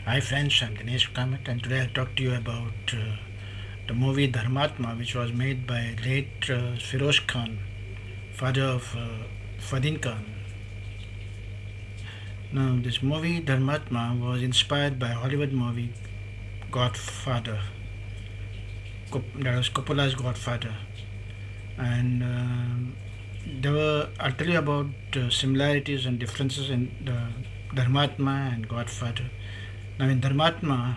Hi friends, I'm Dinesh Kamath and today I'll talk to you about the movie Dharmatma, which was made by late Firoz Khan, father of Fadin Khan. Now this movie Dharmatma was inspired by Hollywood movie Godfather, that was Coppola's Godfather. And I'll tell you about similarities and differences in the Dharmatma and Godfather. Now in Dharmatma,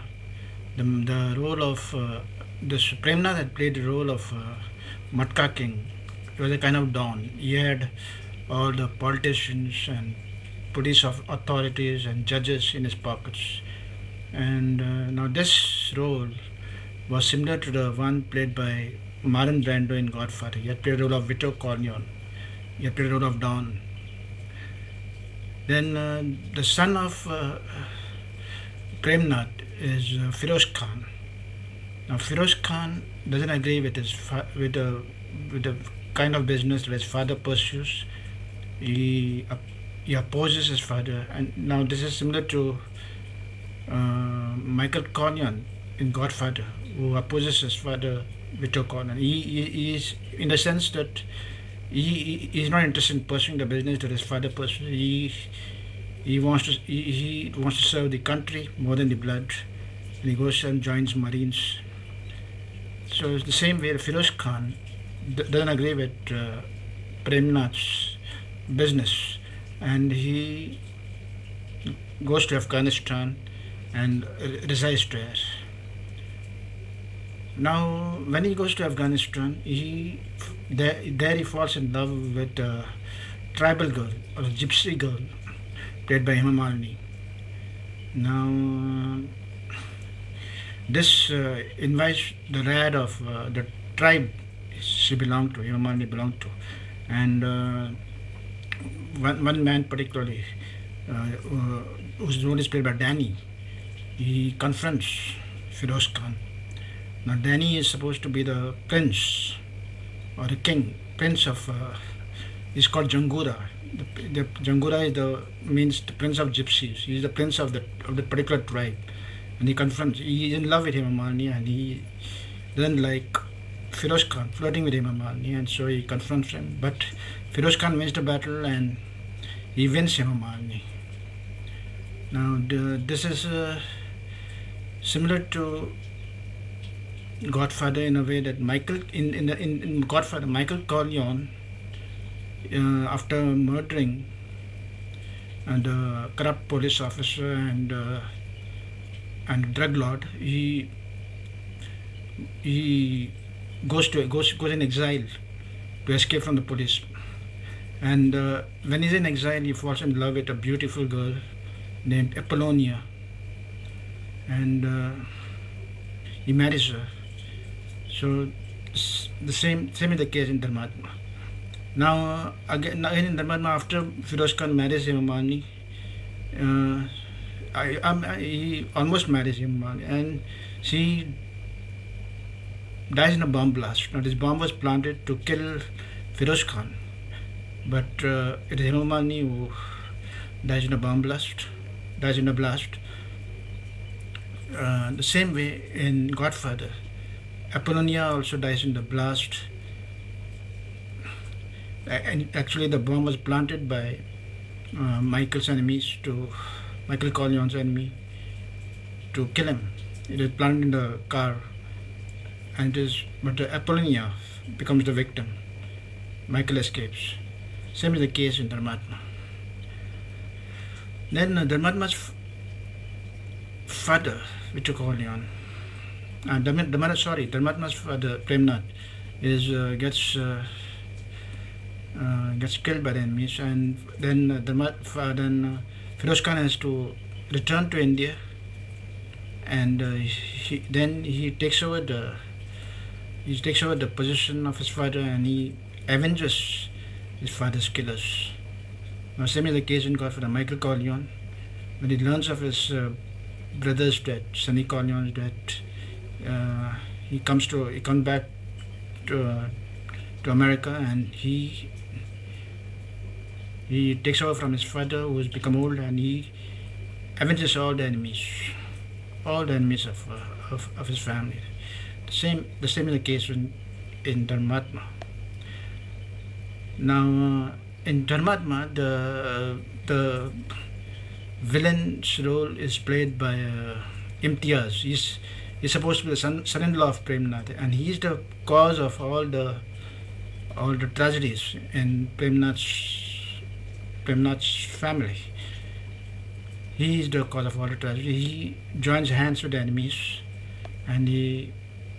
the role of this Premnath had played the role of Matka King. He was a kind of don. He had all the politicians and police authorities and judges in his pockets. And now this role was similar to the one played by Marlon Brando in Godfather. He had played the role of Vito Corleone. He had played the role of Don. Then the son of Premnath is Firoz Khan. Now Firoz Khan doesn't agree with with the kind of business that his father pursues. He opposes his father, and now this is similar to Michael Corleone in Godfather, who opposes his father Vito Corleone. He is in the sense that he is not interested in pursuing the business that his father pursues. He wants to serve the country more than the blood, and he goes and joins Marines. So it's the same way Firoz Khan doesn't agree with Premnath's business, and he goes to Afghanistan and resides there. Now, when he goes to Afghanistan, there he falls in love with a tribal girl or a gypsy girl played by Hema Malini. Now, this invites the wrath of the tribe she belonged to, Hema Malini belonged to, and one man particularly, whose role is played by Danny, he confronts Firoz Khan. Now, Danny is supposed to be the prince or the king, prince of. He's called Jangura. The Jangura means the prince of gypsies. He's the prince of the particular tribe, and he confronts. He's in love with Hema Malini, and he doesn't like Firoz Khan flirting with Hema Malini, and so he confronts him. But Firoz Khan wins the battle, and he wins Hema Malini. Now, this is similar to Godfather in a way that in Godfather, Michael Corleone, after murdering the corrupt police officer and drug lord, he goes in exile to escape from the police. And when he's in exile, he falls in love with a beautiful girl named Apollonia, and he marries her. So the same is the case in Dharmatma. Now again in Dharmatma, after Firoz Khan marries Hema Malini, he almost marries Hema Malini, and she dies in a bomb blast. Now this bomb was planted to kill Firoz Khan, but it is Hema Malini who dies in a blast. The same way in Godfather, Apollonia also dies in the blast. And actually, the bomb was planted by Michael Corleone's enemy, to kill him. It is planted in the car, but Apollonia becomes the victim. Michael escapes. Same is the case in Dharmatma. Then Dharmatma's father, Vito Corleone, Dharmatma's father, Premnath, gets killed by the enemies, and then Firoz Khan has to return to India, and he takes over the position of his father, and he avenges his father's killers. Now, same is the case in Godfather. Michael Corleone, when he learns of his brother's death, Sonny Corleone's death, he comes back to America, and he takes over from his father, who has become old, and he avenges all the enemies. all the enemies of his family. The same is the case in Dharmatma. Now, in Dharmatma, the villain's role is played by Imtiaz. He's supposed to be the son-in-law of Premnath, and he's the cause of all the tragedies in Premnath's family. He is the cause of all the tragedy. He joins hands with the enemies, and he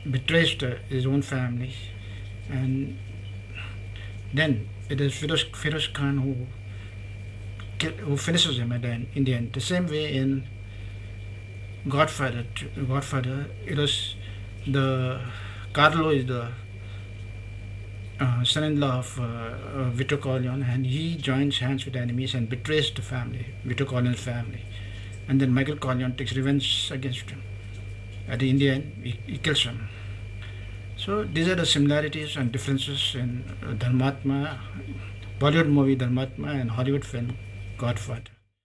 betrays his own family, and then it is Firoz Khan who finishes him in the end. The same way in Godfather, it was the Carlo is the son-in-law of Vito Corleone, and he joins hands with the enemies and betrays the family, Vito Corleone's family, and then Michael Corleone takes revenge against him. At the end, he kills him. So these are the similarities and differences in Dharmatma, Bollywood movie Dharmatma, and Hollywood film Godfather.